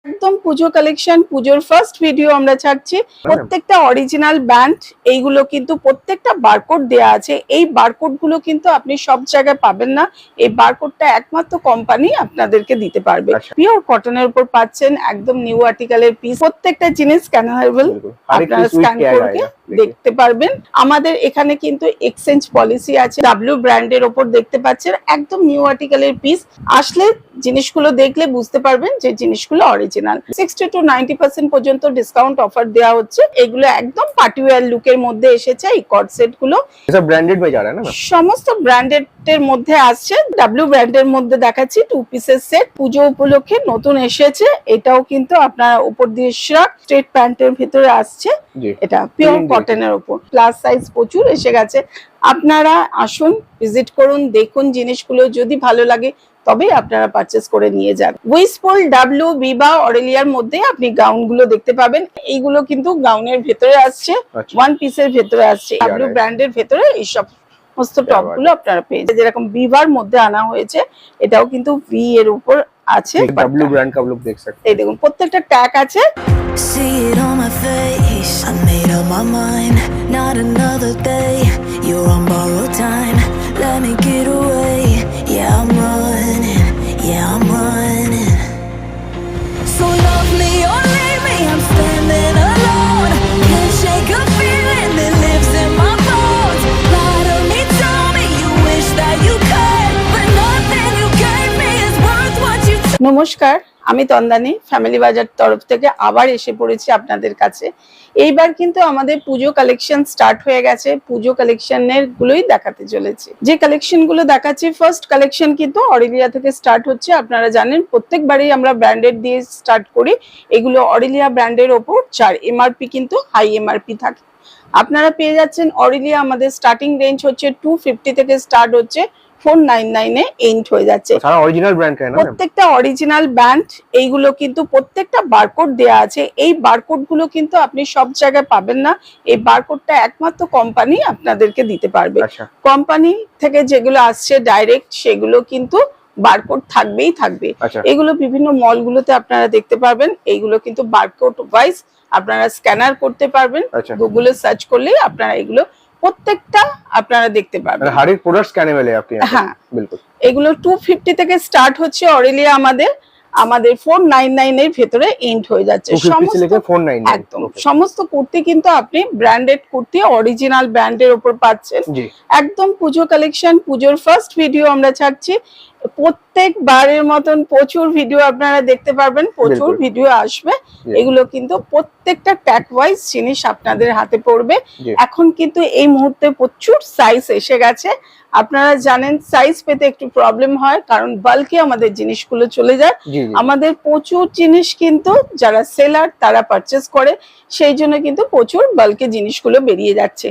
একদম পুজো কালেকশন, পুজোর first video আমরা ছাড়ছি। প্রত্যেকটা অরিজিনাল ব্র্যান্ড, এইগুলো কিন্তু প্রত্যেকটা বারকোড দেয়া আছে। এই বারকোড গুলো কিন্তু আপনি সব জায়গায় পাবেন না, এই বারকোডটা একমাত্র কোম্পানি আপনাদেরকে দিতে পারবে। পিওর কটনের উপর পাচ্ছেন, একদম নিউ আর্টিকেলের পিস। প্রত্যেকটা জিনিস স্ক্যানারেবল, আপনারা স্ক্যান করে দেখতে পারবেন। আমাদের এখানে কিন্তু এক্সচেঞ্জ পলিসি আছে। ডাব্লিউ ব্র্যান্ডের উপর দেখতে পাচ্ছেন, একদম নিউ আর্টিকেলের পিস। আসলে জিনিসগুলো দেখলে বুঝতে পারবেন যে জিনিসগুলো অরিজিনাল। 60 to 90% পর্যন্ত ডিসকাউন্ট অফার দেওয়া হচ্ছে। এগুলো একদম পার্টিওয়ার লুকের মধ্যে এসেছে। এই কট সেট গুলো সব ব্র্যান্ডেড বাই যারা না, সমস্ত ব্র্যান্ডেড এর মধ্যে আসছে। ডাব্লিউ ব্র্যান্ডের মধ্যে দেখাচ্ছি 2 পিসের সেট, পুজো উপলক্ষে নতুন এসেছে। এটাও কিন্তু আপনার উপর দিয়ে শ্রাক স্ট্রেট প্যান্টের ভিতরে আসছে। এটা পিওর কটনের উপর, প্লাস সাইজ প্রচুর এসে গেছে। আপনারা আসুন, ভিজিট করুন, দেখুন জিনিসগুলো, যদি ভালো লাগে তবেই আপনারা পারচেজ করে নিয়ে যান। উইসপল, ডাব্লিউ, বিবা, অরেলিয়ার মধ্যে আপনি গাউন গুলো দেখতে পাবেন। এইগুলো কিন্তু গাউনের ভেতরে আসছে, ওয়ান পিসের ভেতরে আসছে। ডাব্লিউ ব্র্যান্ডের ভেতরে এইসব সমস্ত টপ গুলো আপনারা পেয়ে যাবেন। যেরকম বিবার মধ্যে আনা হয়েছে, এটাও কিন্তু ভি এর উপর আছে। ডাব্লিউ ব্র্যান্ড কা লুক দেখ सकते हैं। এই দেখুন প্রত্যেকটা ট্যাগ আছে। See it on my face, I made up my mind, not another day, you're on borrowed time, let me get away, yeah I'm running, yeah I'm running, so love me or leave me, I'm standing alone, can't shake a feeling that lives in my bones, lie to me, tell me you wish that you could, but nothing you gave me is worth what you took. নমস্কার, আমি তন্দানী, family বাজার তরফ থেকে আবার এসে পড়েছি আপনাদের কাছে। এইবার কিন্তু আমাদের পুজো কালেকশন স্টার্ট হয়ে গেছে। পুজো কালেকশনের গুলোই দেখাতে চলেছে। যে কালেকশন গুলো দেখাচ্ছি, ফার্স্ট কালেকশন কিন্তু অরেলিয়া থেকে স্টার্ট হচ্ছে। আপনারা জানেন প্রত্যেকবারই আমরা ব্র্যান্ডেড দিয়ে স্টার্ট করি। এগুলো অরেলিয়া ব্র্যান্ডের ওপর, যার এমআরপি কিন্তু হাই এমআরপি থাকে। আপনারা পেয়ে যাচ্ছেন অরেলিয়া, আমাদের স্টার্টিং রেঞ্জ হচ্ছে 250 থেকে স্টার্ট হচ্ছে, 499 এ এন্ড হয়ে যাচ্ছে। সারা অরিজিনাল ব্র্যান্ড है ना, প্রত্যেকটা অরিজিনাল ব্র্যান্ড। এইগুলো কিন্তু প্রত্যেকটা বারকোড দেয়া আছে। এই বারকোড গুলো কিন্তু আপনি সব জায়গায় পাবেন না, এই বারকোডটা একমাত্র কোম্পানি আপনাদেরকে দিতে পারবে। কোম্পানি থেকে যেগুলো আসছে ডাইরেক্ট, সেগুলো কিন্তু বারকোড থাকবেই থাকবে। এগুলো বিভিন্ন মল গুলোতে আপনারা দেখতে পারবেন। এইগুলো কিন্তু বারকোড ওয়াইজ আপনারা স্ক্যানার করতে পারবেন। গুগলে সার্চ করলেই আপনারা এগুলো প্রত্যেকটা আপনারা দেখতে পারবেন। हर एक प्रोडक्ट स्कैनेबल है आपके यहाँ। হ্যাঁ, बिल्कुल। এগুলো 250 থেকে স্টার্ট হচ্ছে অরেলিয়া, আমাদের 499 এর ভেতরে এন্ড হয়ে যাচ্ছে। সমস্ত কুর্তি কিন্তু আপনি ব্র্যান্ডেড কুর্তি, অরিজিনাল ব্র্যান্ডের উপর পাচ্ছেন। একদম পুজো কালেকশন, পুজোর ফার্স্ট ভিডিও আমরা ছাড়ছি। প্রত্যেকবারের মতন প্রচুর ভিডিও আপনারা দেখতে পারবেন, প্রচুর ভিডিও আসবে। এগুলো কিন্তু প্রত্যেকটা ট্যাগ ওয়াইজ জিনিস আপনাদের হাতে পড়বে। এখন কিন্তু এই মুহূর্তে প্রচুর সাইজ এসে গেছে। আপনারা জানেন সাইজ পেতে একটু প্রবলেম হয়, কারণ বাল্কে আমাদের জিনিসগুলো চলে যায়। আমাদের প্রচুর জিনিস কিন্তু যারা সেলার তারা পারচেজ করে, সেই জন্য কিন্তু প্রচুর বাল্কে জিনিসগুলো বেরিয়ে যাচ্ছে।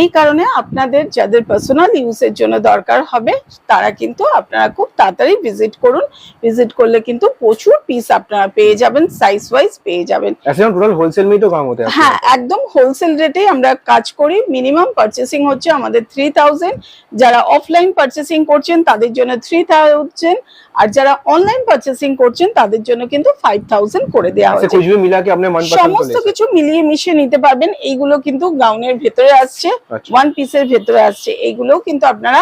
এই কারণে আপনাদের যাদের পার্সোনাল ইউজের জন্য দরকার হবে, তারা কিন্তু আপনারা খুব তাড়াতাড়ি ভিজিট করুন। ভিজিট করলে কিন্তু প্রচুর পিস আপনারা পেয়ে যাবেন, সাইজ ওয়াইজ পেয়ে যাবেন। টোটাল হোলসেল में तो काम होता है। হ্যাঁ, একদম হোলসেল রেটে আমরা কাজ করি। মিনিমাম পারচেসিং হচ্ছে আমাদের 3000। যারা অফলাইন পারচেসিং করছেন তাদের জন্য 3000, আর যারা অনলাইন পারচেসিং করছেন তাদের জন্য কিন্তু 5000 করে দেওয়া হয়েছে। সমস্ত কিছু মিলিয়ে মিশিয়ে নিতে পারবেন। এইগুলো কিন্তু গাউনের ভেতরে আসছে, ওয়ান পিসের ভেতরে আসছে। এইগুলো কিন্তু আপনারা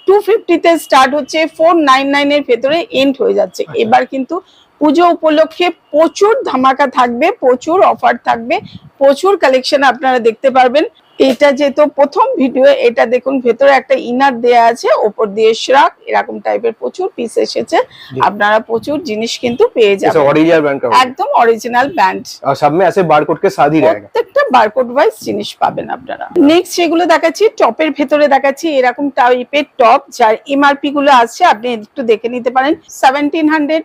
250 তে স্টার্ট হচ্ছে, 499 এর ভেতরে এন্ড হয়ে যাচ্ছে। এবার কিন্তু পুজো উপলক্ষে প্রচুর ধামাকা থাকবে, প্রচুর অফার থাকবে, প্রচুর কালেকশন আপনারা দেখতে পারবেন। এটা যেহেতু প্রথম ভিডিও, এটা দেখুন ভেতরে একটা ইনার দেয়া আছে, ওপর দিয়ে শ্রাক, এরকম টাইপের প্রচুর পিস এসেছে। আপনারা প্রচুর জিনিস কিন্তু পেয়ে যাবেন। একদম অরিজিনাল ব্র্যান্ড, और सब में ऐसे बारकोड के साथ ही रहेगा। প্রত্যেকটা বারকোড ওয়াইজ জিনিস পাবেন আপনারা। নেক্সট যেগুলো দেখাচ্ছি, টপের ভেতরে দেখাচ্ছি এরকম টাইপের টপ, যার এমআরপি গুলো আছে আপনি একটু দেখে নিতে পারেন। 1700,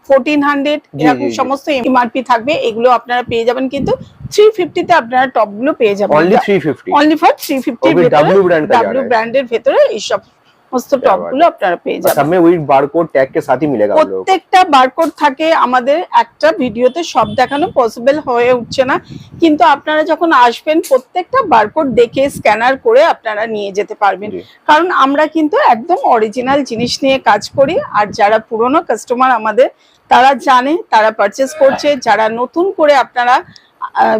1400 এরকম সমস্ত এমআরপি থাকবে। এগুলো আপনারা পেয়ে যাবেন কিন্তু 350 তে আপনারা টপ গুলো পেয়ে যাবেন। অনলি 350, অনলি ফর 350 ডাব্লিউ ব্র্যান্ডের ভেতরে এই সব সমস্ত টপ গুলো আপনারা পেয়ে যাবেন। सब में वही बारकोड टैग के साथ ही मिलेगा आप लोगों को। প্রত্যেকটা বারকোড থাকে, আমাদের একটা ভিডিওতে সব দেখানো পসিবল হয়ে উঠছে না, কিন্তু আপনারা যখন আসবেন প্রত্যেকটা বারকোড দেখে স্ক্যানার করে আপনারা নিয়ে যেতে পারবেন, কারণ আমরা কিন্তু একদম অরিজিনাল জিনিস নিয়ে কাজ করি। আর যারা পুরনো কাস্টমার আমাদের, তারা জানে, তারা পারচেস করছে। যারা নতুন করে আপনারা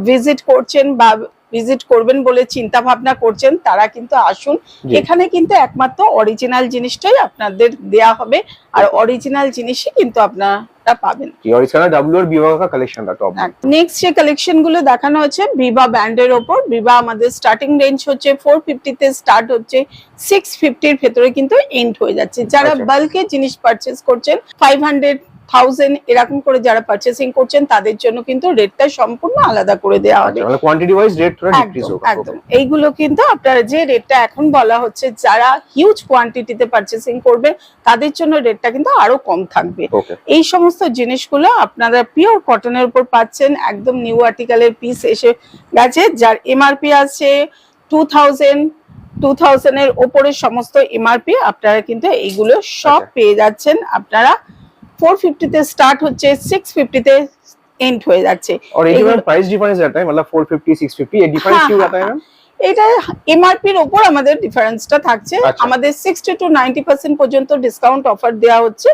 ভিজিট করছেন বা ভিজিট করবেন বলে চিন্তা ভাবনা করছেন, তারা কিন্তু আসুন। এখানে কিন্তু একমাত্র অরিজিনাল জিনিসটাই আপনাদের দেয়া হবে, আর অরিজিনাল জিনিসই কিন্তু আপনারা পাবেন। और इसका ना डब्ल्यू और विवा का कलेक्शन था टॉप। নেক্সট যে কালেকশন গুলো দেখানো হচ্ছে ভিভা ব্র্যান্ডের ওপর। ভিভা আমাদের স্টার্টিং রেঞ্জ হচ্ছে 450 তে স্টার্ট হচ্ছে, 650 এর ভেতরে কিন্তু এন্ড হয়ে যাচ্ছে। যারা বাল্কে জিনিস পারচেজ করছেন 500 1000 এরকম করে যারা পারচেসিং করছেন, তাদের জন্য কিন্তু রেটটা সম্পূর্ণ আলাদা করে দেওয়া হবে। মানে কোয়ান্টিটি ওয়াইজ রেট थोड़ा ডিক্রিজ होगा। একদম এইগুলো কিন্তু আপনারা যে রেটটা এখন বলা হচ্ছে, যারা হিউজ কোয়ান্টিটিতে পারচেসিং করবে তাদের জন্য রেটটা কিন্তু আরো কম থাকবে। এই সমস্ত জিনিসগুলো আপনারা পিওর কটনের উপর পাচ্ছেন, একদম নিউ আর্টিকেলের পিস এসে গেছে, যার এমআরপি আছে 2000 এর উপরে সমস্ত এমআরপি। আপনারা কিন্তু এইগুলো সব পেয়ে যাচ্ছেন। আপনারা 450 তে স্টার্ট হচ্ছে, 650 তে এন্ড হয়ে যাচ্ছে। और एक में प्राइस डिफरेंस रहता है, मतलब 450 650 ये डिफरेंस क्यों रहता है मैम? এটা এমআরপি এর উপর আমাদের ডিফারেন্সটা থাকছে। আমাদের 60 to 90% পর্যন্ত ডিসকাউন্ট অফার দেওয়া হচ্ছে।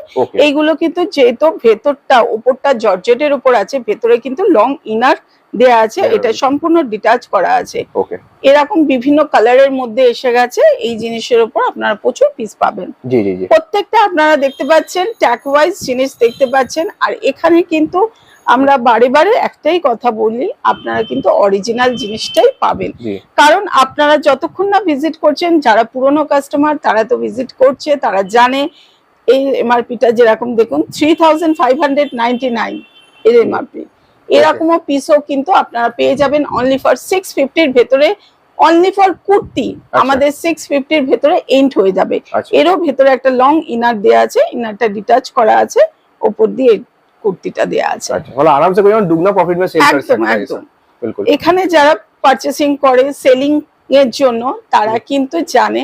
এইগুলো কিন্তু যেহেতু ভেতরটা উপরটা জর্জেটের উপর আছে, ভেতরে কিন্তু লং ইনার দেয়া আছে, এটা সম্পূর্ণ ডিটাচ করা আছে। এরকম বিভিন্ন কালারের মধ্যে এসে গেছে। এই জিনিসের উপর আপনারা প্রচুর পিস পাবেন। জি জি জি, প্রত্যেকটা আপনারা দেখতে পাচ্ছেন ট্যাগ ওয়াইজ জিনিস দেখতে পাচ্ছেন। আর এখানে কিন্তু আমরা বারে বারে একটাই কথা বলি, আপনারা কিন্তু অরিজিনাল জিনিসটাই পাবেন। কারণ আপনারা যতক্ষণ না ভিজিট করছেন, যারা পুরনো কাস্টমার তারা তো ভিজিট করছে, তারা জানে। এই এমআরপিটা যেরকম দেখুন 3599 এর এমআরপি, এরকমও পিসও কিন্তু আপনারা পেয়ে যাবেন অনলি ফর 650 এর ভেতরে। অনলি ফর কুর্তি আমাদের 650 এর ভেতরে এন্ড হয়ে যাবে। এরও ভেতরে একটা লং ইনার দেয়া আছে, ইনারটা ডিটাচ করা আছে, উপর দিয়ে কুর্তিটা দেয়া আছে। মানে আরাম से कोई दुगना प्रॉफिट में सेल कर सकता है। একদম। এখানে যারা পারচেসিং করে সেলিং এর জন্য, তারা কিন্তু জানে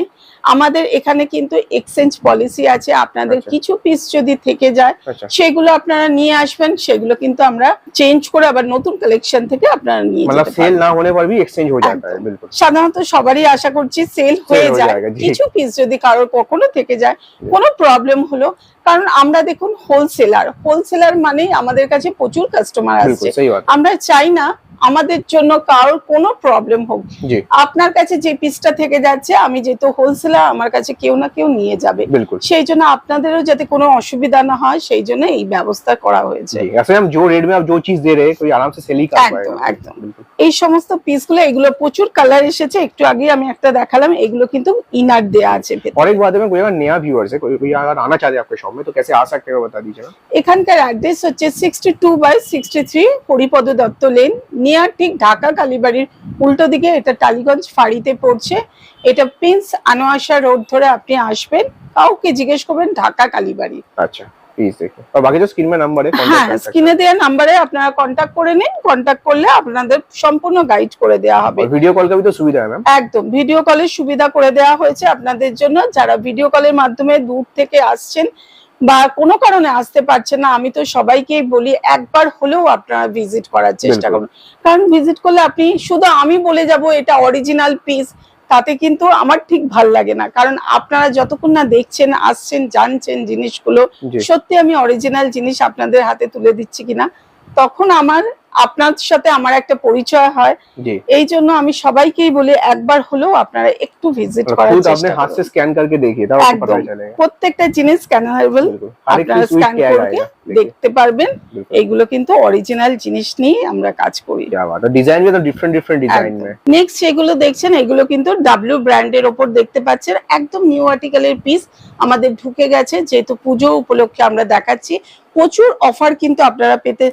আমাদের এখানে কিন্তু এক্সচেঞ্জ পলিসি আছে। আপনাদের কিছু পিস যদি থেকে যায়, সেগুলো আপনারা নিয়ে আসবেন, সেগুলো কিন্তু আমরা চেঞ্জ করে আবার নতুন কালেকশন থেকে আপনারা নিয়ে যেতে পারবেন। मतलब सेल ना होने पर भी एक्सचेंज हो जाता है। बिल्कुल, সাধারণত সবারই আশা করছি সেল হয়ে যায়। কিছু পিস যদি কারোর কখনো থেকে যায়, কোনো প্রবলেম হলো, কারণ আমরা দেখুন হোলসেলার মানেই আমাদের কাছে প্রচুর কাস্টমার আসছে। আমরা চাই না আমাদের জন্য কারোর কোনো প্রবলেম হোক। আপনার কাছে যে পিসটা থেকে যাচ্ছে, আমি যেহেতু হোলসেলার, আমার কাছে কেউ না কেউ নিয়ে যাবে, সেই জন্য আপনাদেরও যাতে কোনো অসুবিধা না হয়, সেই জন্য এই ব্যবস্থা করা হয়েছে। जो रेट में आप जो चीज दे रहे हैं कोई आराम से सेल ही कर पाएगा। একদম। এই সমস্ত পিসগুলো, এগুলো প্রচুর কালার এসেছে। একটু আগে আমি একটা দেখালাম, এগুলো কিন্তু ইনার দেয়া আছে। और एक बात है, मैं कोई अगर नया व्यूअर्स है, कोई अगर आना चाहते हैं आपके शॉप में, तो कैसे आ सकते हैं बता दीजिएगा। এখানকার অ্যাড্রেস হচ্ছে 62/63 হরিপদ দত্ত লেন, নিয়ার ঠিক ঢাকা কালীবাড়ির উল্টো দিকে। এটা টালিগঞ্জ ফাঁড়িতে পড়ছে। এটা প্রিন্স আনোয়াশা রোড ধরে আপনি আসবেন, কাউকে জিজ্ঞেস করবেন ঢাকা কালীবাড়ি। আচ্ছা, প্লিজ দেখুন। আর বাকি जो স্ক্রিন में नंबर है, হ্যাঁ, স্ক্রিনে দেওয়া নম্বরে আপনারা কন্টাক্ট করে নিন। কন্টাক্ট করলে আপনাদের সম্পূর্ণ গাইড করে দেওয়া হবে। और वीडियो कॉल का भी तो सुविधा है मैम। একদম, ভিডিও কলের সুবিধা করে দেওয়া হয়েছে আপনাদের জন্য। যারা ভিডিও কলের মাধ্যমে দূর থেকে আসছেন বা কোনো কারণে আসতে পারছেন না, আমি তো সবাইকেই বলি একবার হলেও আপনারা ভিজিট করার চেষ্টা করুন। কারণ ভিজিট করলে আপনি শুধু আমি বলে যাব এটা অরিজিনাল পিস, তাতে কিন্তু আমার ঠিক ভাল লাগে না। কারণ আপনারা যতক্ষণ না দেখছেন, আসছেন, জানছেন জিনিসগুলো সত্যি আমি অরিজিনাল জিনিস আপনাদের হাতে তুলে দিচ্ছি কিনা, তখন আপনার সাথে আমার একটা পরিচয় হয়। এই জন্য আমি সবাইকেই বলি একবার হলেও আপনারা একটু ভিজিট করার চেষ্টা করুন। আপনি হাত से স্ক্যান करके देखिए, तब आपको पता चलेगा। প্রত্যেকটা জিনিস স্ক্যানারেবল, আপনারা স্ক্যান করে দেখতে পারবেন। এইগুলো কিন্তু অরিজিনাল জিনিস নিয়ে আমরা কাজ করি। क्या बात है, डिजाइन भी तो डिफरेंट डिजाइन में। নেক্সট যেগুলো দেখছেন, এগুলো কিন্তু ডাব্লিউ ব্র্যান্ডের ওপর দেখতে পাচ্ছেন। একদম নিউ আর্টিকেলের পিস আমাদের ঢুকে গেছে, যেহেতু পুজো উপলক্ষে আমরা দেখাচ্ছি। প্রচুর অফার কিন্তু আপনারা পেতে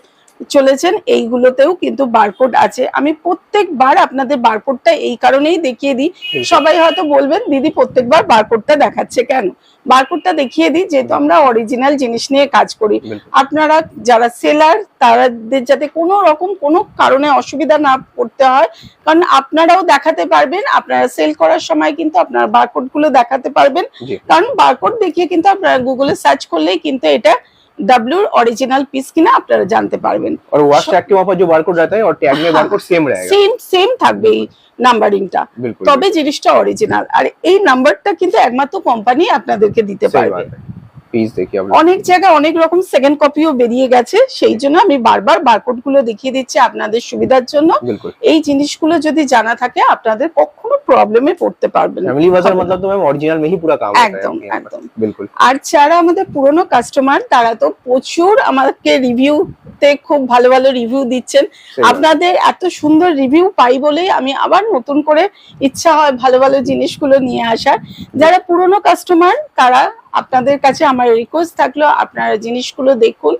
চলেছেন এইগুলোতেও কিন্তু বারকোড আছে। আমি প্রত্যেকবার আপনাদের বারকোডটা এই কারণেই দেখিয়ে দিই, সবাই হয়তো বলবেন দিদি প্রত্যেকবার বারকোডটা দেখাচ্ছে কেন, বারকোডটা দেখিয়ে দিই যেহেতু আমরা অরিজিনাল জিনিস নিয়ে কাজ করি। আপনারা যারা সেলার তাদের যাতে কোনো রকম কোনো কারণে অসুবিধা না পড়তে হয়, কারণ আপনারাও দেখাতে পারবেন, আপনারা সেল করার সময় কিন্তু আপনারা বারকোড গুলো দেখাতে পারবেন, কারণ বারকোড দেখিয়ে কিন্তু আপনারা গুগলে সার্চ করলেই কিন্তু এটা डब्ल्यू ओरिजिनल पीस की ना আপনারা জানতে পারবেন। और वॉच टैग के वहां पर जो बारकोड रहता है और टैग में बारकोड सेम रहेगा, সেম থাকবে এই নাম্বারিংটা, তবে জিনিসটা অরিজিনাল। আর এই নাম্বারটা কিন্তু একমাত্র কোম্পানি আপনাদেরকে দিতে পারবে। পিস দেখিয়ে আমরা অনেক জায়গায় অনেক রকম সেকেন্ড কপিও বেরিয়ে গেছে, সেই জন্য আমি বারবার বারকোড গুলো দেখিয়ে দিচ্ছি আপনাদের সুবিধার জন্য। এই জিনিসগুলো যদি জানা থাকে আপনাদের কখনো প্রবলেমে পড়তে পারবেন না। फैमिली बाजार मतलब तो मैम ओरिजिनल में ही पूरा काम होता है। একদম একদম बिल्कुल। আর যারা আমাদের পুরনো কাস্টমার তারা তো প্রচুর আমাকে রিভিউতে খুব ভালো ভালো রিভিউ দিচ্ছেন। আপনাদের এত সুন্দর রিভিউ পাই বলেই আমি আবার নতুন করে ইচ্ছা হয় ভালো ভালো জিনিসগুলো নিয়ে আসার। যারা পুরনো কাস্টমার তারা আপনাদের কাছে আমার রিকোয়েস্ট থাকলো আপনারা জিনিসগুলো দেখুন,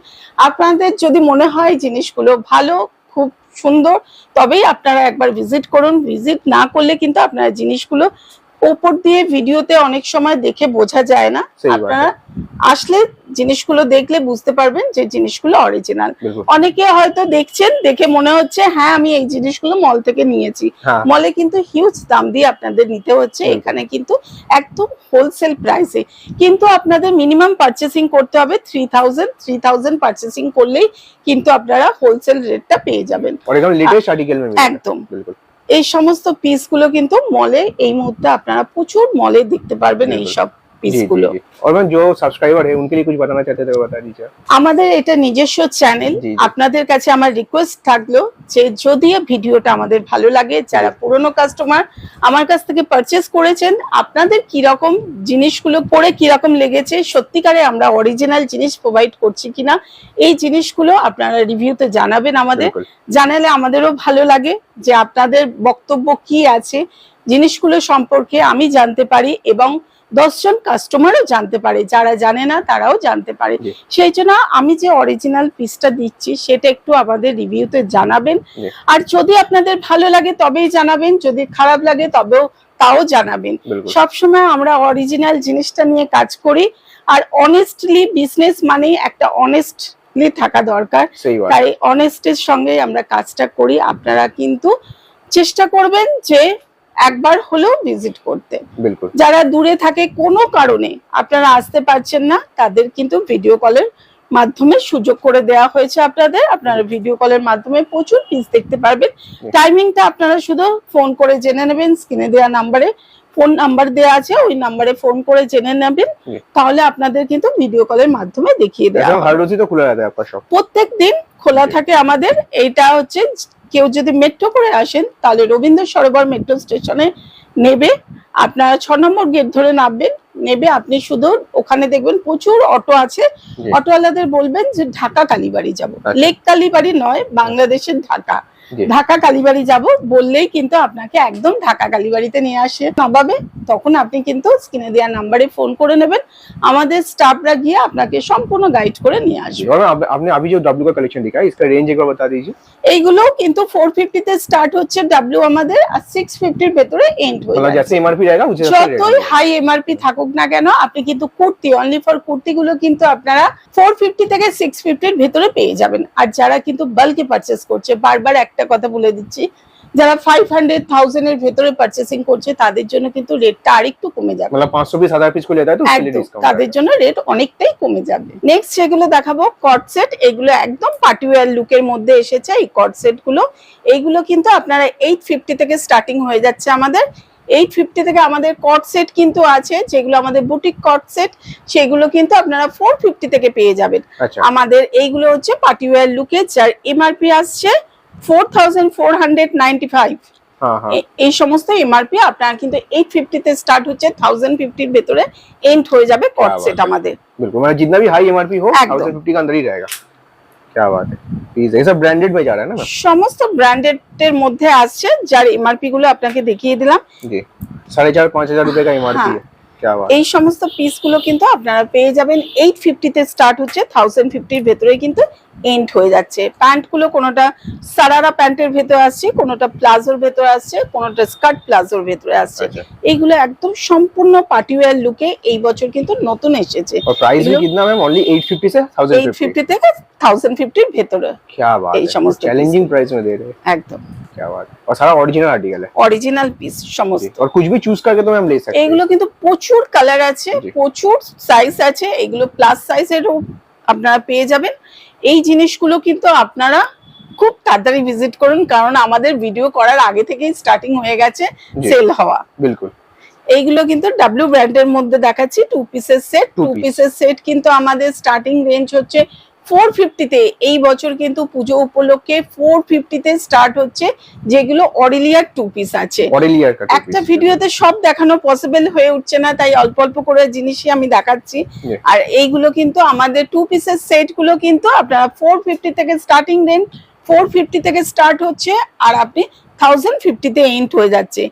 আপনাদের যদি মনে হয় জিনিসগুলো ভালো খুব সুন্দর তবেই আপনারা একবার ভিজিট করুন। ভিজিট না করলে কিন্তু আপনারা জিনিসগুলো উপর দিয়ে ভিডিওতে অনেক সময় দেখে বোঝা যায় না, আপনারা আসলে জিনিসগুলো দেখলে বুঝতে পারবেন যে জিনিসগুলো অরিজিনাল। অনেকে হয়তো দেখছেন দেখে মনে হচ্ছে হ্যাঁ আমি এই জিনিসগুলো মল থেকে নিয়েছি, মলে কিন্তু হিউজ দাম দিয়ে আপনাদের নিতে হচ্ছে, এখানে কিন্তু একদম হোলসেল প্রাইসে। কিন্তু আপনাদের মিনিমাম পারচেসিং করতে হবে 3000 পারচেসিং করলেই কিন্তু আপনারা হোলসেল রেটটা পেয়ে যাবেন। একদম এই সমস্ত পিস গুলো কিন্তু মলে এই মুহূর্তে আপনারা প্রচুর মলে দেখতে পারবেন এই সব পিস গুলো। और मैम जो सब्सक्राइबर है उनके लिए कुछ बताना चाहते थे वो बता दीजिए। আমাদের এটা নিজস্ব চ্যানেল, আপনাদের কাছে আমার রিকোয়েস্ট থাকলো যে যদি ভিডিওটা আমাদের ভালো লাগে, যারা পুরনো কাস্টমার আমার কাছ থেকে পারচেজ করেছেন আপনাদের কি রকম জিনিসগুলো পরে কি রকম লেগেছে, সত্যিকারে আমরা অরিজিনাল জিনিস প্রোভাইড করছি কিনা এই জিনিসগুলো আপনারা রিভিউতে জানাবেন আমাদের, জানালে আমাদেরও ভালো লাগে যে আপনাদের বক্তব্য কি আছে জিনিসগুলো সম্পর্কে আমি জানতে পারি এবং 10 জন কাস্টমারও জানতে পারে, যারা জানে না তারাও জানতে পারে। সেই জন্য আমি যে অরিজিনাল পিসটা দিচ্ছি সেটা একটু আমাদের রিভিউতে জানাবেন, আর যদি আপনাদের ভালো লাগে তবেই জানাবেন, যদি খারাপ লাগে তবেও তাও জানাবেন। সবসময় আমরা অরিজিনাল জিনিসটা নিয়ে কাজ করি, আর অনেস্টলি বিজনেস মানে একটা অনেস্টলি থাকা দরকার, তাই অনেস্টের সঙ্গে আমরা কাজটা করি। আপনারা কিন্তু চেষ্টা করবেন যে একবার হলেও ভিজিট করতে। যারা দূরে থাকে কোনো কারণে আপনারা আসতে পারছেন না তাদের কিন্তু ভিডিও কলের মাধ্যমে সুযোগ করে দেওয়া হয়েছে আপনাদের, আপনারা ভিডিও কলের মাধ্যমে প্রচুর পিস দেখতে পারবেন। টাইমিংটা আপনারা শুধু ফোন করে জেনে নেবেন, স্ক্রিনে দেওয়া নাম্বারে ফোন নাম্বার দেওয়া আছে ওই নাম্বারে ফোন করে জেনে নেবেন, তাহলে আপনাদের কিন্তু ভিডিও কলের মাধ্যমে দেখিয়ে দেওয়া হবে। हर रोज ही तो खुला रहता है आपका शॉप? প্রত্যেক দিন খোলা থাকে আমাদের। এইটা হচ্ছে কেউ যদি মেট্রো করে আসেন তাহলে রবীন্দ্র সরোবর মেট্রো স্টেশনে নেবে, আপনারা 6 নম্বর গেট ধরে নামবেন, নেবে আপনি শুধু ওখানে দেখবেন প্রচুর অটো আছে, অটোওয়ালাদের বলবেন যে ঢাকা কালীবাড়ি যাব, লেক কালীবাড়ি নয় বাংলাদেশের ঢাকা, ঢাকা কালীবাড়ি যাব বললেই কিন্তু আপনাকে একদম ঢাকা কালীবাড়িতে নিয়ে আসে নামাবে, তখন আপনি কিন্তু স্ক্রিনে দেওয়া নাম্বারে ফোন করে নেবেন, আমাদের স্টাফরা গিয়ে আপনাকে সম্পূর্ণ গাইড করে নিয়ে আসবে। आपने अभी जो W का कलेक्शन दिखा है इसका रेंज एक बार बता दीजिए। এইগুলো কিন্তু 450 তে স্টার্ট হচ্ছে W আমাদের, আর 650 এর ভিতরে এন্ড হয়ে मतलब जैसे एमआरपी रहेगा उसे যতই হাই এমআরপি থাকুক না কেন আপনি কিন্তু কুর্তি অনলি ফর কুর্তিগুলো কিন্তু আপনারা 450 থেকে 650 এর ভিতরে পেয়ে যাবেন। আর যারা কিন্তু বাল্কে পারচেজ করছে, বারবার একটা কথা বলে দিচ্ছি, যারা 500,000 এর ভিতরে পারচেসিং করছে তাদের জন্য কিন্তু রেটটা আরেকটু কমে যাবে, मतलब 500 पीस 1000 पीस को लेता है तो उसके लिए डिस्काउंट তাদের জন্য রেট অনেকটাই কমে যাবে। নেক্সট যেগুলো দেখাবো কট সেট, এগুলো একদম পার্টি ওয়্যার লুকের মধ্যে এসেছে এই কট সেট গুলো। এইগুলো কিন্তু আপনারা 850 থেকে স্টার্টিং হয়ে যাচ্ছে আমাদের, 850 থেকে আমাদের কট সেট কিন্তু আছে যেগুলো আমাদের বুটিক কট সেট, সেগুলো কিন্তু আপনারা 450 থেকে পেয়ে যাবেন। আমাদের এইগুলো হচ্ছে পার্টি ওয়্যার লুকে, যার এমআরপি আসছে 4495। এই সমস্ত এমআরপি আপনারা কিন্তু 850 তে স্টার্ট হচ্ছে, 1050 এর ভিতরে এন্ড হয়ে যাবে কট সেট আমাদের। बिल्कुल, मतलब जितना भी हाई एमआरपी हो 1050 का अंदर ही रहेगा। क्या बात है, प्लीज ये सब ब्रांडेड में जा रहा है ना? সমস্ত ব্র্যান্ডেড এর মধ্যে আসছে, যার এমআরপি গুলো আপনাকে দেখিয়ে দিলাম। जी 4500-5000 रुपए का एमआरपी है। এই সমস্ত পিসগুলো কিন্তু আপনারা পেয়ে যাবেন 850 তে স্টার্ট হচ্ছে, 1050 এর ভেতরে কিন্তু এন্ড হয়ে যাচ্ছে। প্যান্টগুলো কোনোটা সারারা প্যান্টের ভেতরে আসছে, কোনোটা প্লাজোর ভেতরে আসছে, কোনোটা স্কার্ট প্লাজোর ভেতরে আসছে। এইগুলো একদম সম্পূর্ণ পার্টিওয়ার লুকে এই বছর কিন্তু নতুন এসেছে। और प्राइस भी कितना मैम? ओनली 850 से 850 থেকে 1050 এর ভেতরে। क्या बात है, এই সমস্ত चैलेंजिंग प्राइस में दे रहे हैं। একদম क्या बात है, और सारा ओरिजिनल आर्टिकल है, অরিজিনাল পিস সমস্ত। और कुछ भी चूज करके तो मैम ले सकते हैं। এগুলো কিন্তু প্রচুর কালার আছে, প্রচুর সাইজ আছে, এগুলো প্লাস সাইজেরও আপনারা পেয়ে যাবেন। এই জিনিসগুলো কিন্তু আপনারা খুব তাড়াতাড়ি ভিজিট করুন, কারণ আমাদের ভিডিও করার আগে থেকেই স্টার্টিং হয়ে গেছে সেল হওয়া। बिल्कुल। এইগুলো কিন্তু ডাব্লিউ ব্র্যান্ডের মধ্যে দেখাচ্ছি, 2 পিসের সেট। 2 পিসের সেট কিন্তু আমাদের স্টার্টিং রেঞ্জ হচ্ছে 450 তে। এই বছর কিন্তু পুজো উপলক্ষে 450 তে স্টার্ট হচ্ছে, যেগুলো অরেলিয়ার 2 পিস আছে। অরেলিয়ার কা একটা ভিডিওতে সব দেখানো পসিবল হয়ে উঠছে না, তাই অল্প অল্প করে জিনিসই আমি দেখাচ্ছি। আর এইগুলো কিন্তু আমাদের 2 পিসের সেট গুলো কিন্তু আপনারা 450 থেকে স্টার্টিং রেঞ্জ, 450 থেকে স্টার্ট হচ্ছে, আর আপনি 1050 তে এন্ড হয়ে যাচ্ছে।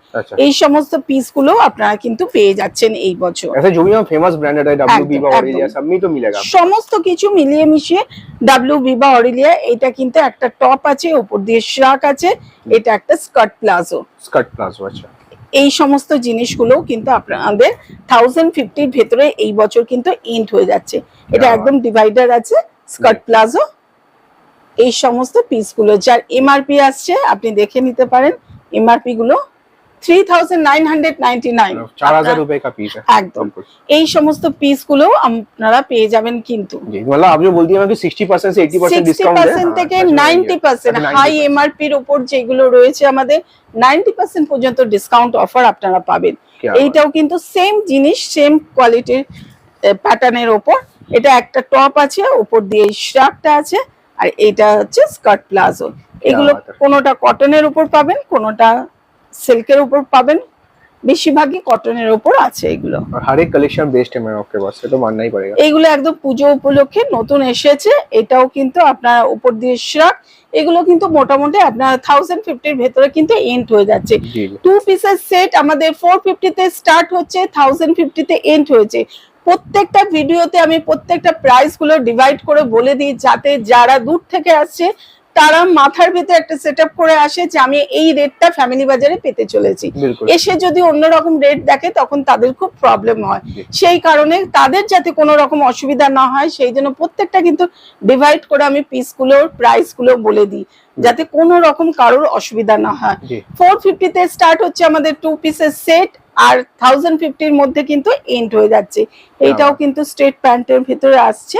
এই সমস্ত পিস গুলো আপনারা কিন্তু পেয়ে যাচ্ছেন এই বছর। ऐसे जो भी हम फेमस ब्रांडेड है डब्ल्यूबी বা অরেলিয়া सब में तो मिलेगा, সমস্ত কিছু মিলিয়ে মিশিয়ে ডাব্লিউবি বা অরেলিয়া। এটা কিন্তু একটা টপ আছে, উপর দিয়ে শ্রাক আছে, এটা একটা স্কার্ট প্লাজো। Skirt palazzo. আচ্ছা, এই সমস্ত জিনিসগুলো কিন্তু আপনাদের 1050 এর ভেতরে এই বছর কিন্তু এন্ড হয়ে যাচ্ছে। এটা একদম ডিভাইডার আছে, স্কার্ট প্লাজো। এই সমস্ত পিসগুলো যার এমআরপি আসছে আপনি দেখে নিতে পারেন। এমআরপি গুলো 3999, 4000 रुपए का पीस है একদম। এই সমস্ত পিসগুলো আপনারা পেয়ে যাবেন কিন্তু। जी, मतलब आप जो बोलती हैं कि 60% से 80% डिस्काउंट है, 60% থেকে 90% হাই এমআরপি এর উপর যেগুলো রয়েছে আমাদের 90% পর্যন্ত ডিসকাউন্ট অফার আপনারা পাবেন। এইটাও কিন্তু সেম জিনিস, সেম কোয়ালিটির প্যাটার্নের উপর। এটা একটা টপ আছে, উপর দিয়ে শ্রাকটা আছে, আর এইটা হচ্ছে স্কার্ট প্লাজো। এগুলো কোনোটা কটনের উপর পাবেন, কোনোটা সিল্কের উপর পাবেন, বেশিরভাগই কটনের উপর আছে এগুলো। और हर एक कलेक्शन बेस्ट है मैम आपके पास, ये तो मानना ही पड़ेगा। এইগুলো একদম পুজো উপলক্ষে নতুন এসেছে। এটাও কিন্তু আপনার উপর দিয়ে শ্রাক। এগুলো কিন্তু মোটামুটি আপনার 1050 এর ভেতরে কিন্তু এন্ড হয়ে যাচ্ছে। 2 পিসের সেট আমাদের 450 তে স্টার্ট হচ্ছে, 1050 তে এন্ড হয়েছে। প্রত্যেকটা ভিডিওতে আমি প্রত্যেকটা প্রাইস গুলো ডিভাইড করে বলে দিই, যাতে যারা দূর থেকে আসছে তারা মাথার ভেতরে একটা সেটআপ করে আসে যে আমি এই রেটটা ফ্যামিলি বাজারে পেতে চলেছি। এসে যদি অন্যরকম রেট দেখে তখন তাদের খুব প্রবলেম হয়। সেই কারণে তাদের যাতে কোনো রকম অসুবিধা না হয় সেই জন্য প্রত্যেকটা কিন্তু ডিভাইড করে আমি পিসগুলোর প্রাইস গুলো বলে দিই, যাতে কোনো রকম কারোর অসুবিধা না হয়। 450 তে স্টার্ট হচ্ছে আমাদের 2 পিসের সেট, আর 1050 এর মধ্যে কিন্তু এন্ড হয়ে যাচ্ছে। এটাও কিন্তু স্ট্রেট প্যান্টের ভিতরে আসছে,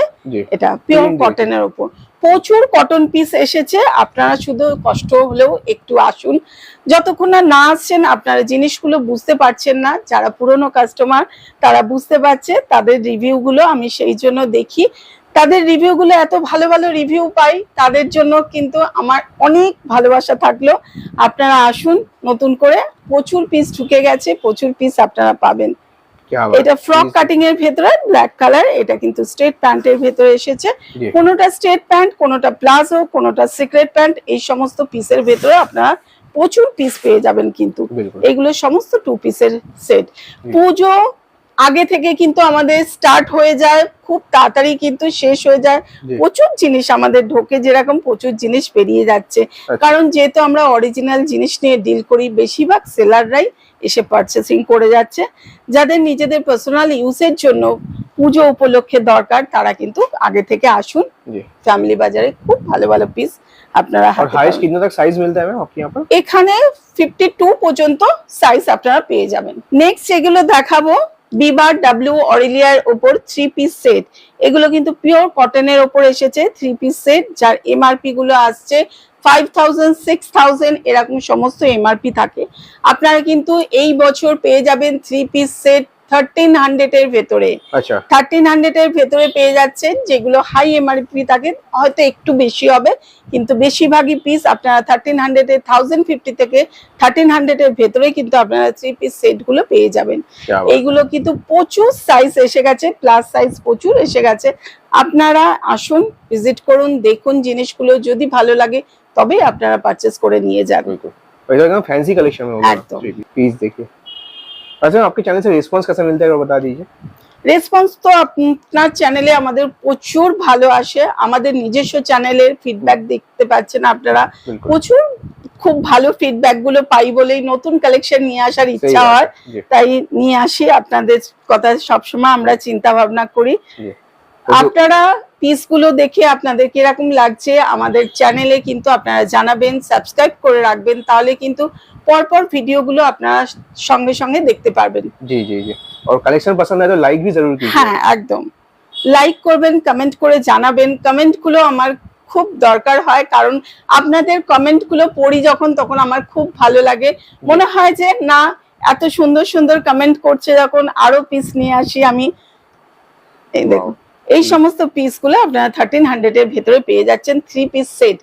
এটা পিওর কটনের উপর। প্রচুর কটন পিস এসেছে, আপনারা শুধু কষ্ট হলেও একটু আসুন। যতক্ষণ না আসছেন আপনারা জিনিসগুলো বুঝতে পারছেন না। যারা পুরনো কাস্টমার তারা বুঝতে পারছে, তাদের রিভিউ গুলো আমি সেই জন্য দেখি। তাদের রিভিউ গুলো এত ভালো ভালো রিভিউ পাই, তাদের জন্য কিন্তু আমার অনেক ভালোবাসা থাকলো। আপনারা আসুন, নতুন করে প্রচুর পিস ঢুকে গেছে, প্রচুর পিস আপনারা পাবেন। এটা ফ্রক কাটিং এর ভেতরে ব্ল্যাক কালার, এটা কিন্তু স্ট্রেট প্যান্টের ভেতরে এসেছে। কোনোটা স্ট্রেট প্যান্ট, কোনোটা প্লাজো, কোনোটা সিক্রেট প্যান্ট। এই সমস্ত পিসের ভেতরে আপনারা প্রচুর পিস পেয়ে যাবেন কিন্তু। এগুলো সমস্ত 2 পিসের সেট। পুজো আগে থেকে কিন্তু আমাদের স্টার্ট হয়ে যায়, খুব তাড়াতাড়ি কিন্তু শেষ হয়ে যায়। প্রচুর জিনিস আমাদের ঢোকে, যেরকম প্রচুর জিনিস বেরিয়ে যাচ্ছে। কারণ যেহেতু আমরা অরিজিনাল জিনিস নিয়ে ডিল করি, বেশিরভাগ সেলাররাই এসে পারচেসিং করে যাচ্ছে। যাদের নিজেদের পার্সোনাল ইউজের জন্য পুজো উপলক্ষে দরকার তারা কিন্তু আগে থেকে আসুন। ফ্যামিলি বাজারে খুব ভালো ভালো পিস আপনারা और हाईएस्ट कितने तक साइज मिलता है मैम आपके यहाँ पर? এখানে 52 পর্যন্ত সাইজ আপনারা পেয়ে যাবেন। নেক্সট যেগুলো দেখাবো বিবার ডাব্লিউ অরেলিয়ার উপর 3 পিস সেট। এগুলো কিন্তু পিওর কটনের উপর এসেছে 3 পিস সেট, যার এমআরপি গুলো আসছে 5000, 6000 এরকম সমস্ত এমআরপি থাকে। আপনারা কিন্তু এই বছর পেয়ে যাবেন 3 পিস সেট 1300 এর ভেতরে। আচ্ছা, 1300 এর ভেতরে পেয়ে যাচ্ছেন, যেগুলো হাই এমআরপি থাকে হয়তো একটু বেশি হবে, কিন্তু বেশিরভাগই পিস আপনারা 1300 এর 1050 থেকে 1300 এর ভেতরে কিন্তু আপনারা 3 পিস সেট গুলো পেয়ে যাবেন। এইগুলো কিন্তু প্রচুর সাইজ এসে গেছে, প্লাস সাইজ প্রচুর এসে গেছে। আপনারা আসুন, ভিজিট করুন, দেখুন জিনিসগুলো, যদি ভালো লাগে তবেই আপনারা পারচেজ করে নিয়ে যাবেন। एकदम फैंसी कलेक्शन में होगा। एकदम। पीस देखिए, अच्छा आपके चैनल से रिस्पांस कैसा मिलता है बता दीजिए। রেসপন্স তো আপনার চ্যানেলে আমাদের প্রচুর ভালো আসে, আমাদের নিজস্ব চ্যানেলের ফিডব্যাক দেখতে পাচ্ছেন আপনারা, প্রচুর খুব ভালো ফিডব্যাক গুলো পাই বলেই নতুন কালেকশন নিয়ে আসার ইচ্ছা হয়, তাই নিয়ে আসি। আপনাদের কথা সবসময় আমরা চিন্তা ভাবনা করি। আপনারা পিসগুলো দেখে আপনাদের কিরকম লাগছে আমাদের চ্যানেলে কিন্তু আপনারা জানাবেন, সাবস্ক্রাইব করে রাখবেন, তাহলে কিন্তু পরপর ভিডিওগুলো আপনারা সঙ্গে সঙ্গে দেখতে পারবেন। জি জি জি, और कलेक्शन पसंद है तो लाइक भी जरूर कीजिए। হ্যাঁ একদম, লাইক করবেন, কমেন্ট করে জানাবেন। কমেন্টগুলো আমার খুব দরকার হয়, কারণ আপনাদের কমেন্টগুলো পড়ি যখন তখন আমার খুব ভালো লাগে, মনে হয় যে না এত সুন্দর সুন্দর কমেন্ট করছে যখন আরো পিস নিয়ে আসি আমি। এই দেখুন এই সমস্ত পিসগুলো আপনারা 1300 এর ভেতরে পেয়ে যাচ্ছেন, 3 পিস সেট।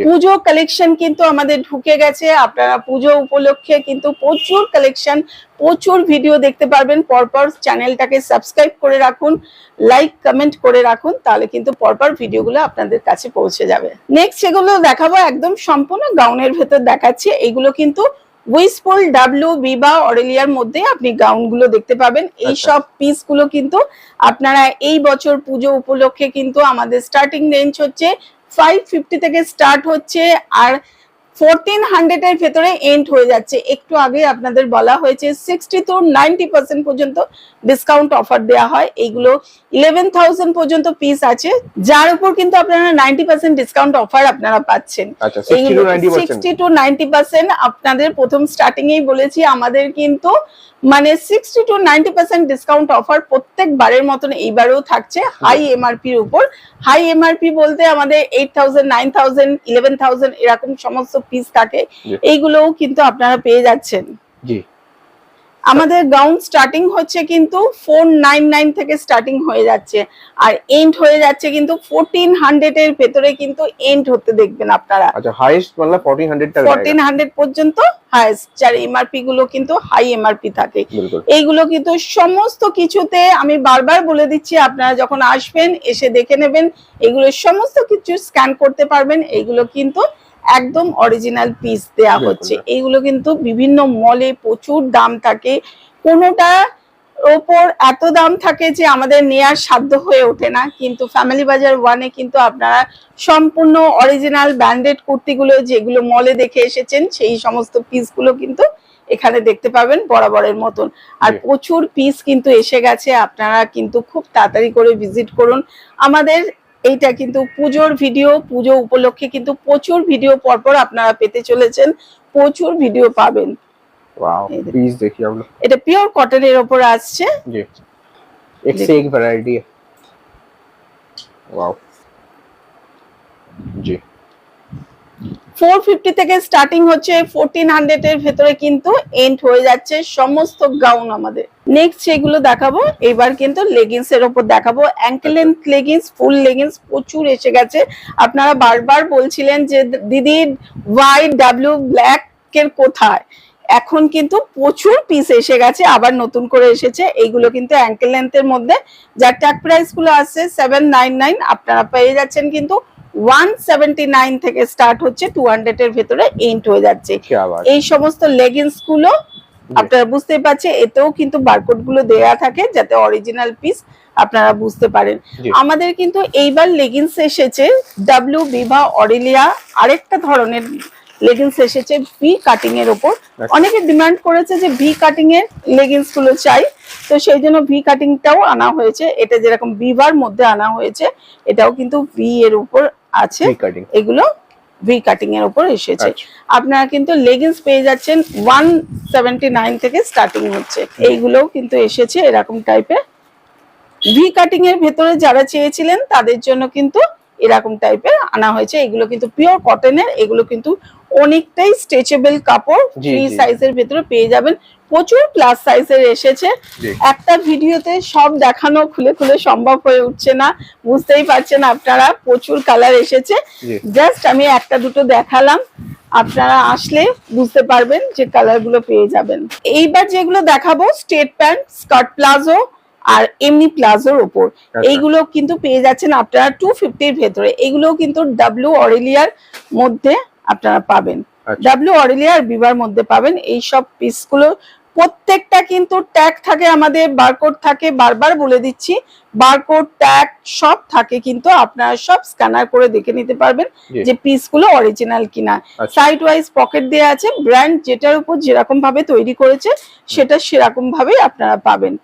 পুজো কালেকশন কিন্তু আমাদের ঢুকে গেছে, আপনারা পুজো উপলক্ষে কিন্তু প্রচুর কালেকশন, প্রচুর ভিডিও দেখতে পারবেন। পরপর চ্যানেলটাকে সাবস্ক্রাইব করে রাখুন, লাইক কমেন্ট করে রাখুন, তাহলে কিন্তু পরপর ভিডিওগুলো আপনাদের কাছে পৌঁছে যাবে। নেক্সট যেগুলো দেখাবো একদম সম্পূর্ণ গাউনের ভেতর দেখাচ্ছি, এগুলো কিন্তু উইসফুল ডাব্লিউ বিবা অরেলিয়ার মধ্যে আপনি গাউনগুলো দেখতে পাবেন। এই সব পিসগুলো কিন্তু আপনারা এই বছর পুজো উপলক্ষে কিন্তু আমাদের স্টার্টিং রেঞ্জ হচ্ছে 550 থেকে স্টার্ট হচ্ছে, আর 1400 এর ভেতরে এন্ড হয়ে যাচ্ছে। একটু আগে আপনাদের বলা হয়েছে 60 to 90% পর্যন্ত ডিসকাউন্ট অফার দেওয়া হয়। এইগুলো 11,000 পর্যন্ত পিস আছে, যার উপর কিন্তু আপনারা 90% ডিসকাউন্ট অফার আপনারা পাচ্ছেন। আচ্ছা 60 to 90% আপনাদের প্রথম স্টার্টিং এই বলেছি, আমাদের কিন্তু মানে 60 to 90% ডিসকাউন্ট অফার প্রত্যেকবারের মতন এইবারেও থাকছে হাই এমআরপি এর উপর। হাই এমআরপি বলতে আমাদের 8,000 9,000 11,000 এরকম সমস্ত পিস থাকে, এইগুলোও কিন্তু আপনারা পেয়ে যাচ্ছেন। জি, আমাদের গাউন স্টার্টিং হচ্ছে কিন্তু 499 থেকে স্টার্টিং হয়ে যাচ্ছে, আর এন্ড হয়ে যাচ্ছে কিন্তু 1400 এর ভেতরে কিন্তু এন্ড হতে দেখবেন আপনারা। আচ্ছা হাইয়েস্ট मतलब 1400 तक 1400 পর্যন্ত হাইয়েস্ট, যার এমআরপি গুলো কিন্তু হাই এমআরপি থাকে। এইগুলো কিন্তু সমস্ত কিছুতে আমি বারবার বলে দিচ্ছি, আপনারা যখন আসবেন এসে দেখে নেবেন, এগুলো সমস্ত কিছু স্ক্যান করতে পারবেন। এইগুলো কিন্তু একদম অরিজিনাল পিস দেয়া হচ্ছে। এইগুলো কিন্তু বিভিন্ন মলে প্রচুর দাম থাকে, কোনোটা ওপর এত দাম থাকে যে আমাদের নেয়ার সাধ্য হয়ে ওঠে না, কিন্তু ফ্যামিলি বাজার ওয়ানে কিন্তু আপনারা সম্পূর্ণ অরিজিনাল ব্র্যান্ডেড কুর্তিগুলো যেগুলো মলে দেখে এসেছেন সেই সমস্ত পিসগুলো কিন্তু এখানে দেখতে পাবেন বরাবরের মতন। আর প্রচুর পিস কিন্তু এসে গেছে, আপনারা কিন্তু খুব তাড়াতাড়ি করে ভিজিট করুন। আমাদের এইটা কিন্তু পুজোর ভিডিও, পুজো উপলক্ষে কিন্তু প্রচুর ভিডিও পরপর আপনারা পেতে চলেছেন, প্রচুর ভিডিও পাবেন। वाओ पीस देखिए आप लोग, এটা পিওর কটনের উপর আসছে। जी एक से एक वैरायटी है। वाओ जी 450 থেকে স্টার্টিং হচ্ছে, 1400 এর ভেতরে কিন্তু এন্ড হয়ে যাচ্ছে সমস্ত গাউন আমাদের। নেক্সট যেগুলো দেখাবো এবার কিন্তু লেগিংস এর উপর দেখাবো, অ্যাঙ্কেল লেন্থ লেগিংস, ফুল লেগিংস প্রচুর এসে গেছে। আপনারা বারবার বলছিলেন যে দিদি হোয়াইট ডাব্লিউ ব্ল্যাক এর কোথায়, এখন কিন্তু প্রচুর পিস এসে গেছে, আবার নতুন করে এসেছে। এইগুলো কিন্তু অ্যাঙ্কেল লেন্থের মধ্যে, যার ট্যাগ প্রাইস গুলো আছে 799, আপনারা পেয়ে যাচ্ছেন কিন্তু 179 থেকে স্টার্ট হচ্ছে, 200 এর ভেতরে এন্ড হয়ে যাচ্ছে। এই সমস্ত লেগিংস গুলো আপনারা বুঝতে পারছেন, এতেও কিন্তু বারকোড গুলো দেয়া থাকে যাতে অরিজিনাল পিস আপনারা বুঝতে পারেন। আমাদের কিন্তু এইবার লেগিংস এসেছে ডাব্লিউ বিভা অরেলিয়া, আরেকটা ধরনের লেগিংস এসেছে ভি কাটিং এর উপর। অনেকে ডিমান্ড করেছে যে ভি কাটিং এর লেগিংস গুলো চাই, তো সেই জন্য ভি কাটিংটাও আনা হয়েছে। এটা যেরকম বিভার মধ্যে আনা হয়েছে, এটাও কিন্তু ভি এর উপর আছে, এগুলো ভি কাটিং এর উপর এসেছে। আপনারা কিন্তু লেগিংস পেয়ে যাচ্ছেন 179 থেকে স্টার্টিং হচ্ছে। এইগুলোও কিন্তু এসেছে এরকম টাইপের ভি কাটিং এর ভেতরে, যারা চেয়েছিলেন তাদের জন্য কিন্তু এরকম টাইপের আনা হয়েছে। এগুলো কিন্তু পিওর কটনের, এগুলো কিন্তু অনেকটাই স্ট্রেচেবল কাপড়, ফ্রি সাইজের ভেতরে পেয়ে যাবেন। প্রচুর প্লাস সাইজের এসেছে, একটা ভিডিওতে সব দেখানো খুলে খুলে সম্ভব হয়ে উঠছে না, বুঝতেই পারছেন আপনারা, প্রচুর কালার এসেছে। জাস্ট আমি একটা দুটো দেখালাম, আপনারা আসলে বুঝতে পারবেন যে কালার গুলো পেয়ে যাবেন। এইবার যেগুলো দেখাবো স্ট্রেট প্যান্ট, স্কার্ট প্লাজো আর এমনি প্লাজোর উপর, এইগুলো কিন্তু পেয়ে যাচ্ছেন আপনারা 250 এর ভেতরে। এগুলো কিন্তু ডাব্লিউ অরেলিয়ার মধ্যে আপনারা পাবেন, ডাব্লিউ অরেলিয়া আর বিবার মধ্যে পাবেন। এই সব পিসগুলো প্রত্যেকটা কিন্তু ট্যাগ থাকে, আমাদের বারকোড থাকে, বারবার বলে দিচ্ছি বারকোড ট্যাগ সব থাকে, কিন্তু আপনারা সব স্ক্যানার করে দেখে নিতে পারবেন যে পিসগুলো অরিজিনাল কিনা। সাইড ওয়াইজ পকেট দেওয়া আছে, ব্র্যান্ড যেটার উপর যেরকম ভাবে তৈরি করেছে সেটা সেরকম ভাবেই আপনারা পাবেন।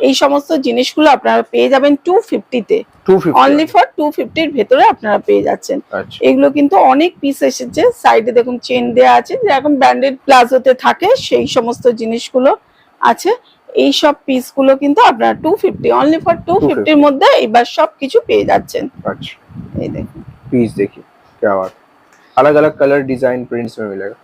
এই সমস্ত জিনিসগুলো আপনারা পেয়ে যাবেন 250-তে, অনলি ফর 250 এর ভেতরে আপনারা পেয়ে যাচ্ছেন। এগুলো কিন্তু অনেক পিস এসেছে, সাইডে দেখুন চেন দেয়া আছে, যেরকম ব্র্যান্ডেড প্লাজোতে থাকে সেই সমস্ত জিনিসগুলো আছে। এই সব পিসগুলো কিন্তু আপনারা 250, অনলি ফর 250 এর মধ্যে এবার সবকিছু পেয়ে যাচ্ছেন। अच्छा, এই দেখুন पीस देखिए क्या बात, अलग अलग कलर डिजाइन प्रिंट्स में मिलेगा,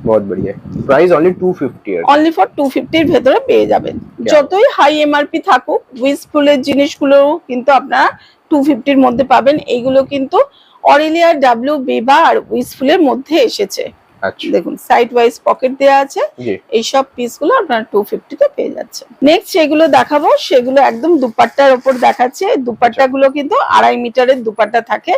बहुत बढ़िया है। प्राइस ओनली 250 है, অনলি ফর 250 এর ভেতরে পেয়ে যাবেন। যতই হাই এমআরপি থাকুক উইসফুলের জিনিসগুলো কিন্তু আপনারা 250 এর মধ্যে পাবেন। এইগুলো কিন্তু অরেলিয়া, ডাব্লিউ, বিবা আর উইসফুলের মধ্যে এসেছে। अच्छा দেখুন সাইড ওয়াইজ পকেট দেয়া আছে, जी এই সব পিসগুলো আপনারা 250 তে পেয়ে যাচ্ছেন। নেক্সট যেগুলো দেখাবো সেগুলো একদম দুপাট্টার উপর দেখাচ্ছে। দুপাট্টাগুলো কিন্তু 2.5 মিটারের দুপাট্টা থাকে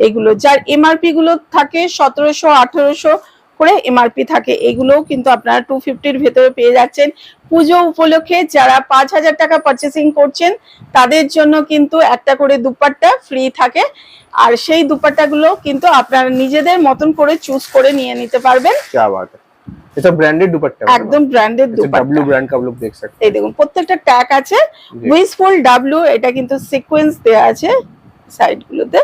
এগুলো, যার এমআরপি গুলো থাকে 1700-1800 করে এমআরপি থাকে। এগুলোও কিন্তু আপনারা 250 এর ভেতরে পেয়ে যাচ্ছেন। পুজো উপলক্ষে যারা 5000 টাকা পারচেসিং করছেন তাদের জন্য কিন্তু একটা করে দুপাট্টা ফ্রি থাকে, আর সেই দুপাট্টাগুলো কিন্তু আপনারা নিজেদের মতন করে চুজ করে নিয়ে নিতে পারবেন। क्या बात है, ये सब ब्रांडेड दुपट्टा है, একদম ব্র্যান্ডেড डब्ल्यू দুপাট্টা। ब्रांड का आप लोग देख सकते এই দেখুন প্রত্যেকটা ট্যাগ আছে, জি। উইসফুল ডাব্লিউ, এটা কিন্তু সিকোয়েন্স দেয়া আছে সাইড গুলোতে,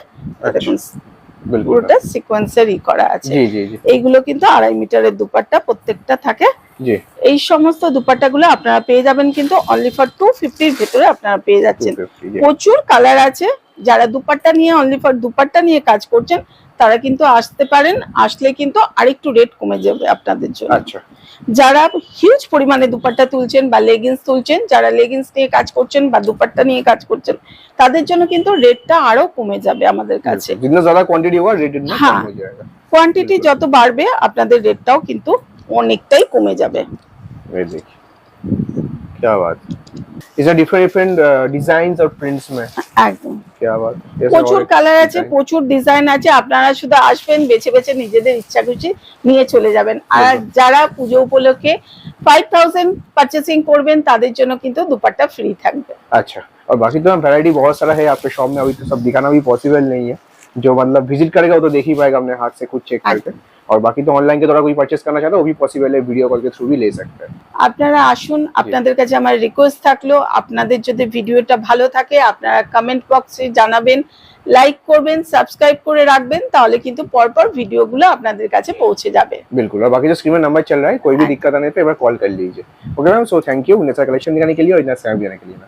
দেখুন हैं, बिल्कुल পুরোটা সিকোয়েন্সের ই করা আছে। जी जी जी এইগুলো কিন্তু 2.5 মিটারের দুপাট্টা প্রত্যেকটা থাকে। जी এই সমস্ত দুপাট্টাগুলো আপনারা পেয়ে যাবেন কিন্তু অনলি ফর 250 এর ভেতরে আপনারা পেয়ে যাচ্ছেন। 250 जी প্রচুর কালার আছে, যারা দুপাট্টা নিয়ে অনলি ফর দুপাট্টা নিয়ে কাজ করছেন তারা কিন্তু আসতে পারেন, আসলে কিন্তু আরেকটু রেট কমে যাবে আপনাদের জন্য। अच्छा যারা হিউজ পরিমাণে দুপাট্টা তুলছেন বা লেগিংস তুলছেন, যারা লেগিংস নিয়ে কাজ করছেন বা দুপাট্টা নিয়ে কাজ করছেন তাদের জন্য কিন্তু রেটটা আরো কমে যাবে আমাদের কাছে। जितना ज्यादा क्वांटिटी होगा रेट इतना हाँ। कम हो जाएगा। কোয়ান্টিটি যত বাড়বে আপনাদের রেটটাও কিন্তু অনেকটাই কমে যাবে। ये देखिए क्या बात है, इसमें डिफरेंट डिफरेंट डिजाइन्स और प्रिंट्स में, একদম क्या बात है, ये सब প্রচুর और কালার আছে, design। প্রচুর ডিজাইন আছে, আপনারা শুধু আসবেন বেছে বেছে নিজেদের ইচ্ছা খুশি নিয়ে চলে যাবেন। আর যারা পুজো উপলক্ষে 5000 পারচেসিং করবেন তাদের জন্য কিন্তু দুপাট্টা ফ্রি থাকবে। अच्छा, और बाकी तो वैरायटी बहुत सारा है आपके शॉप में, अभी तो सब दिखाना भी पॉसिबल नहीं है, जो मतलब विजिट करेगा वो तो देख ही पाएगा अपने हाथ से खुद चेक करके, और बाकी तो ऑनलाइन के द्वारा कोई परचेस करना चाहता है वो भी पॉसिबल है, वीडियो कॉल के थ्रू भी ले सकते हैं। আপনারা আসুন, আপনাদের কাছে আমার রিকোয়েস্ট থাকলো আপনাদের যদি ভিডিওটা ভালো থাকে আপনারা কমেন্ট বক্সে জানাবেন, লাইক করবেন, সাবস্ক্রাইব করে রাখবেন, তাহলে কিন্তু পরপর ভিডিওগুলো আপনাদের কাছে পৌঁছে যাবে। बिल्कुल, और बाकी जो स्क्रीन में नंबर चल रहा है, कोई भी दिक्कत आने पे एक बार कॉल कर लीजिए। Okay ma'am, so thank you इतना कलेक्शन दिखाने के लिए और इतना समय देने के लिए।